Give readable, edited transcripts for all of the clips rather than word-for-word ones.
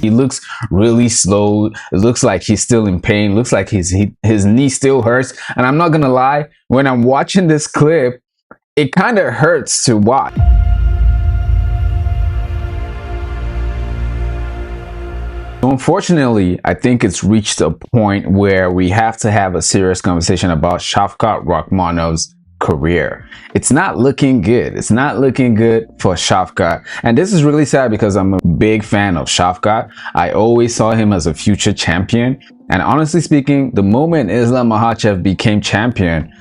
He looks really slow. It looks like he's still in pain. Looks like his knee still hurts. And I'm not gonna lie, when I'm watching this clip, it kind of hurts to watch. Unfortunately, I think it's reached a point where we have to have a serious conversation about Shavkat Rakhmonov's career. It's not looking good. It's not looking good for Shavkat. And this is really sad because I'm a big fan of Shavkat. I always saw him as a future champion. And honestly speaking, the moment Islam Makhachev became champion,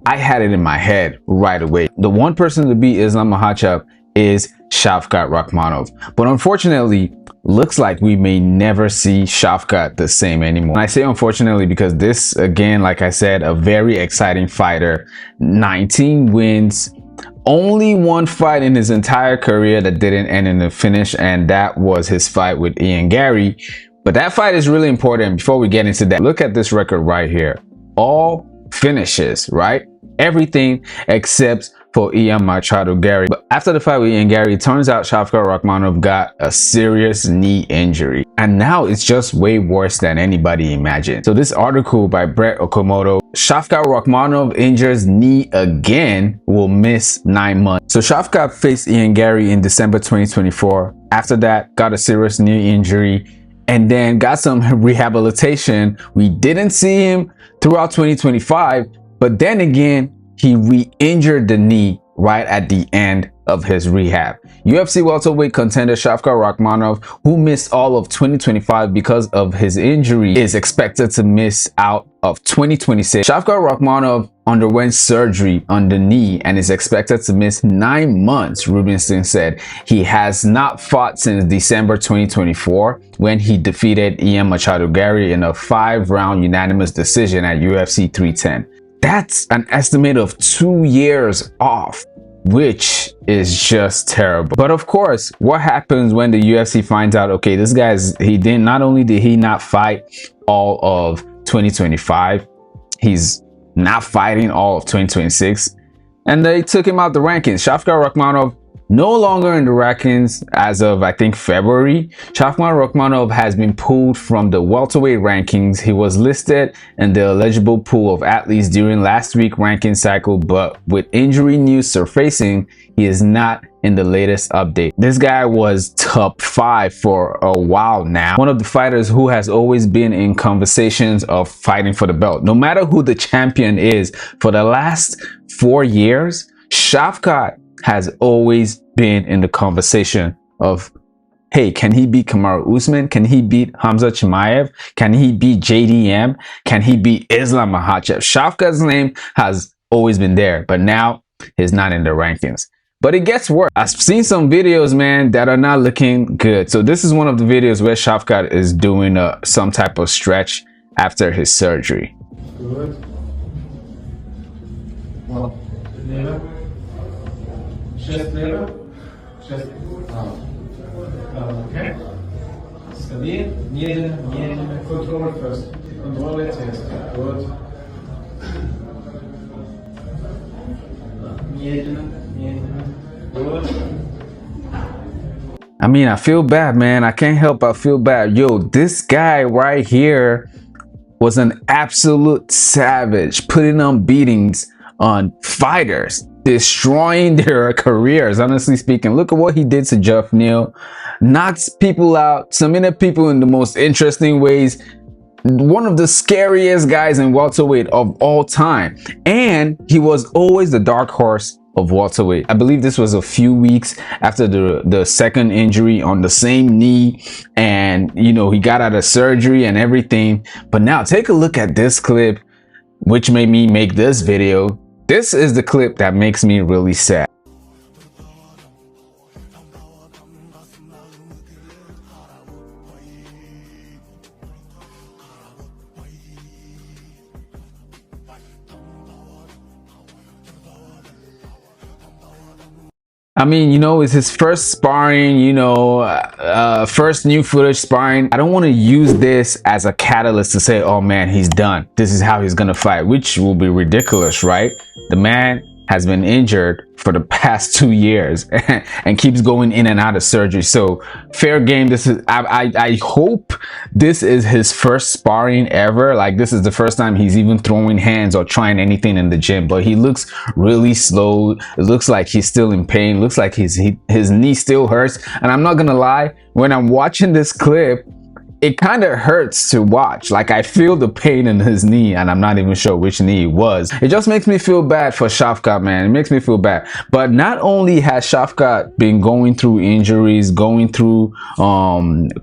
I had it in my head right away. The one person to beat Islam Makhachev is Shavkat Rakhmonov. But unfortunately, looks like we may never see Shavkat the same anymore. And I say unfortunately because this, again, like I said, a very exciting fighter. 19 wins, only one fight in his entire career that didn't end in a finish, and that was his fight with Ian Gary. But that fight is really important. Before we get into that, look at this record right here. All finishes, right? Everything except for Ian Machado Gary. But after the fight with Ian Gary, it turns out Shavkat Rakhmonov got a serious knee injury. And now it's just way worse than anybody imagined. So this article by Brett Okamoto, Shavkat Rakhmonov injures knee again, will miss 9 months. So Shavkat faced Ian Gary in December 2024. After that, got a serious knee injury and then got some rehabilitation. We didn't see him throughout 2025, but then again, he re-injured the knee right at the end of his rehab. UFC welterweight contender Shavkat Rakhmonov, who missed all of 2025 because of his injury, is expected to miss out of 2026. Shavkat Rakhmonov underwent surgery on the knee and is expected to miss 9 months, Rubinstein said. He has not fought since December 2024 when he defeated Ian Machado Gary in a 5-round unanimous decision at UFC 310. That's an estimate of 2 years off, which is just terrible. But of course, what happens when the UFC finds out, okay, this guy's, not only did he not fight all of 2025, he's not fighting all of 2026, and they took him out the rankings. Shavkat Rakhmonov no longer in the rankings as of, I think, February. Shavkat Rakhmonov has been pulled from the welterweight rankings. He was listed in the eligible pool of athletes during last week's ranking cycle, but with injury news surfacing, he is not in the latest update. This guy was top 5 for a while now. One of the fighters who has always been in conversations of fighting for the belt. No matter who the champion is, for the last 4 years, Shavkat has always been in the conversation of, hey, can he beat Kamaru Usman? Can he beat Hamza Chimaev? Can he beat JDM? Can he beat Islam Makhachev? Shavkat's name has always been there, but now he's not in the rankings. But it gets worse. I've seen some videos, man, that are not looking good. So this is one of the videos where Shavkat is doing some type of stretch after his surgery. Good. Well, chest level, chest out. Okay. Stabil, медленно. Control first. Control chest. Good. Медленно. Good. I mean, I feel bad, man. I can't help but feel bad. Yo, this guy right here was an absolute savage, putting on beatings on fighters, destroying their careers. Honestly speaking, look at what he did to Jeff Neal. Knocks people out, submitted people in the most interesting ways. One of the scariest guys in welterweight of all time. And he was always the dark horse of welterweight. I believe this was a few weeks after the second injury on the same knee, and you know, he got out of surgery and everything. But now take a look at this clip, which made me make this video. This is the clip that makes me really sad. I mean, you know, it's his first sparring, you know, first new footage sparring. I don't want to use this as a catalyst to say, oh man, he's done. This is how he's gonna fight, which will be ridiculous, right? The man has been injured for the past 2 years and keeps going in and out of surgery. So fair game. This is I hope this is his first sparring ever. Like, this is the first time he's even throwing hands or trying anything in the gym. But he looks really slow. It looks like he's still in pain. Looks like his knee still hurts. And I'm not gonna lie, when I'm watching this clip, it kind of hurts to watch. Like, I feel the pain in his knee, and I'm not even sure which knee it was. It just makes me feel bad for Shavkat, man. It makes me feel bad. But not only has Shavkat been going through injuries, going through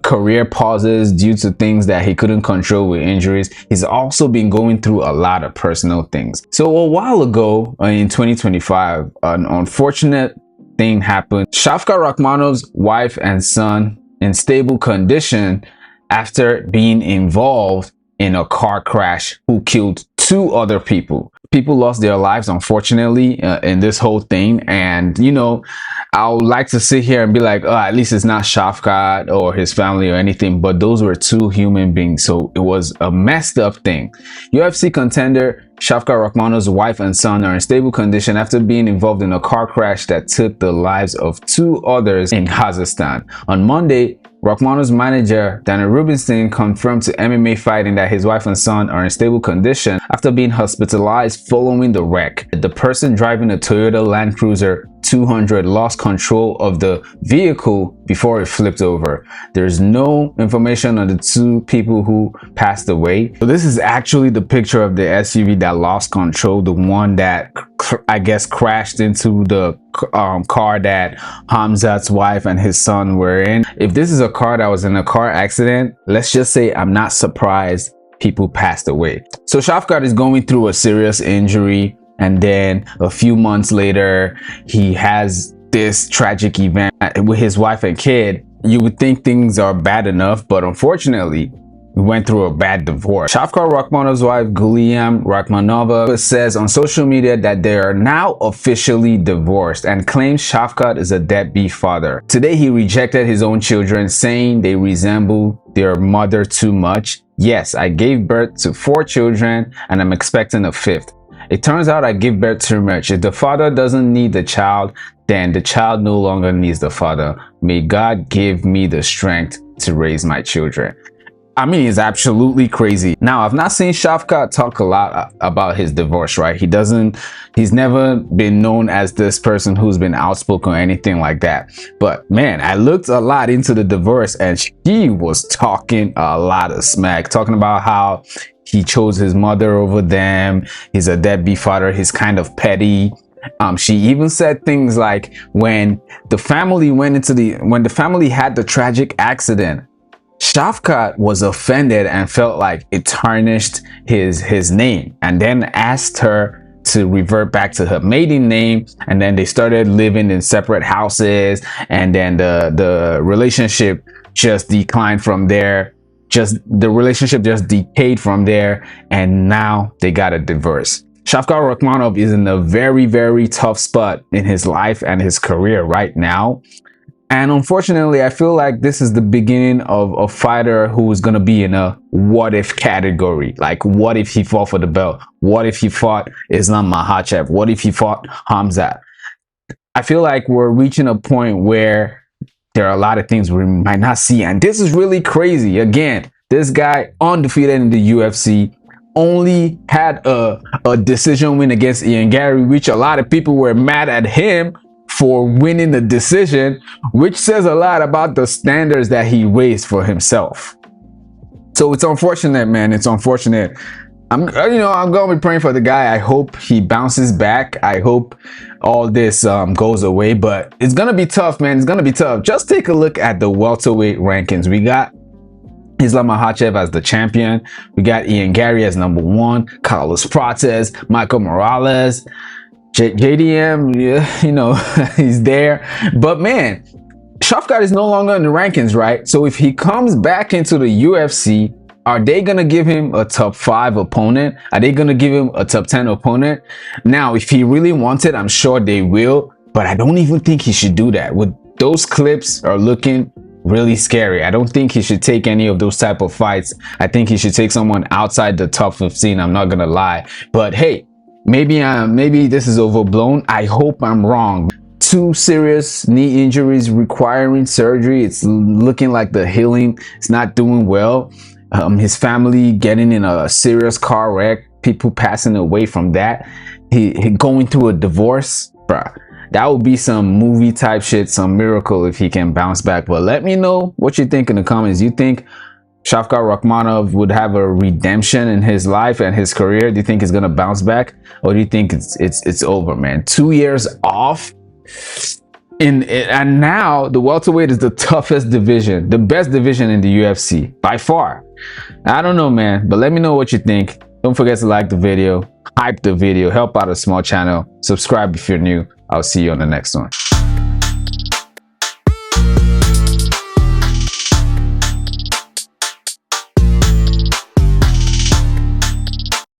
career pauses due to things that he couldn't control with injuries, he's also been going through a lot of personal things. So a while ago in 2025, an unfortunate thing happened. Shavkat Rakhmonov's wife and son in stable condition after being involved in a car crash who killed 2 other people. People lost their lives, unfortunately, in this whole thing. And, you know, I would like to sit here and be like, oh, at least it's not Shavkat or his family or anything, but those were 2 human beings. So it was a messed up thing. UFC contender Shavkat Rakhmonov's wife and son are in stable condition after being involved in a car crash that took the lives of 2 others in Kazakhstan. On Monday, Rakhmonov's manager, Dana Rubinstein, confirmed to MMA Fighting that his wife and son are in stable condition after being hospitalized following the wreck. The person driving a Toyota Land Cruiser 200 lost control of the vehicle before it flipped over. There's no information on the 2 people who passed away. So this is actually the picture of the SUV that lost control, the one that I guess crashed into the car that Hamzat's wife and his son were in. If this is a car that was in a car accident, let's just say I'm not surprised people passed away. So Shavkat is going through a serious injury, and then a few months later he has this tragic event with his wife and kid. You would think things are bad enough, but unfortunately we went through a bad divorce. Shavkat Rakhmonov's wife, Guliam Rakhmonova, says on social media that they are now officially divorced and claims Shavkat is a deadbeat father. Today he rejected his own children, saying they resemble their mother too much. Yes, I gave birth to 4 children and I'm expecting a 5th. It turns out I give birth too much. If the father doesn't need the child, then the child no longer needs the father. May God give me the strength to raise my children. I mean, it's absolutely crazy. Now, I've not seen Shavkat talk a lot about his divorce, right? He's never been known as this person who's been outspoken or anything like that. But man, I looked a lot into the divorce and she was talking a lot of smack, talking about how he chose his mother over them. He's a deadbeat father. He's kind of petty. She even said things like when the family had the tragic accident, Shavkat was offended and felt like it tarnished his name, and then asked her to revert back to her maiden name, and then they started living in separate houses, and then the relationship just declined from there. The relationship just decayed from there, and now they got a divorce. Shavkat Rakhmonov is in a very, very tough spot in his life and his career right now. And unfortunately, I feel like this is the beginning of a fighter who is going to be in a what if category. Like, what if he fought for the belt? What if he fought Islam Makhachev? What if he fought Hamzat? I feel like we're reaching a point where there are a lot of things we might not see. And this is really crazy. Again, this guy undefeated in the UFC, only had a decision win against Ian Gary, which a lot of people were mad at him for winning the decision, which says a lot about the standards that he raised for himself. So it's unfortunate, man. It's unfortunate. I'm gonna be praying for the guy. I hope he bounces back. I hope all this goes away, but it's gonna be tough, man. It's gonna be tough. Just take a look at the welterweight rankings. We got Islam Makhachev as the champion. We got Ian Gary as #1, Carlos Prates, Michael Morales, JDM, yeah, he's there. But man, Shavkat is no longer in the rankings, right? So if he comes back into the UFC, are they gonna give him a top 5 opponent? Are they gonna give him a top 10 opponent? Now, if he really wants it, I'm sure they will, but I don't even think he should do that. With those clips are looking really scary. I don't think he should take any of those type of fights. I think he should take someone outside the top 15. I'm not gonna lie. But hey, maybe this is overblown. I hope I'm wrong. 2 serious knee injuries requiring surgery. It's looking like the healing is not doing well. His family getting in a serious car wreck, people passing away from that. He going through a divorce, bruh. That would be some movie type shit, some miracle if he can bounce back. But let me know what you think in the comments. You think Shavkat Rakhmonov would have a redemption in his life and his career? Do you think he's gonna bounce back, or do you think it's over, man? 2 years off, and now the welterweight is the toughest division, the best division in the UFC by far. I don't know, man, but let me know what you think. Don't forget to like the video, hype the video, help out a small channel, subscribe if you're new. I'll see you on the next one.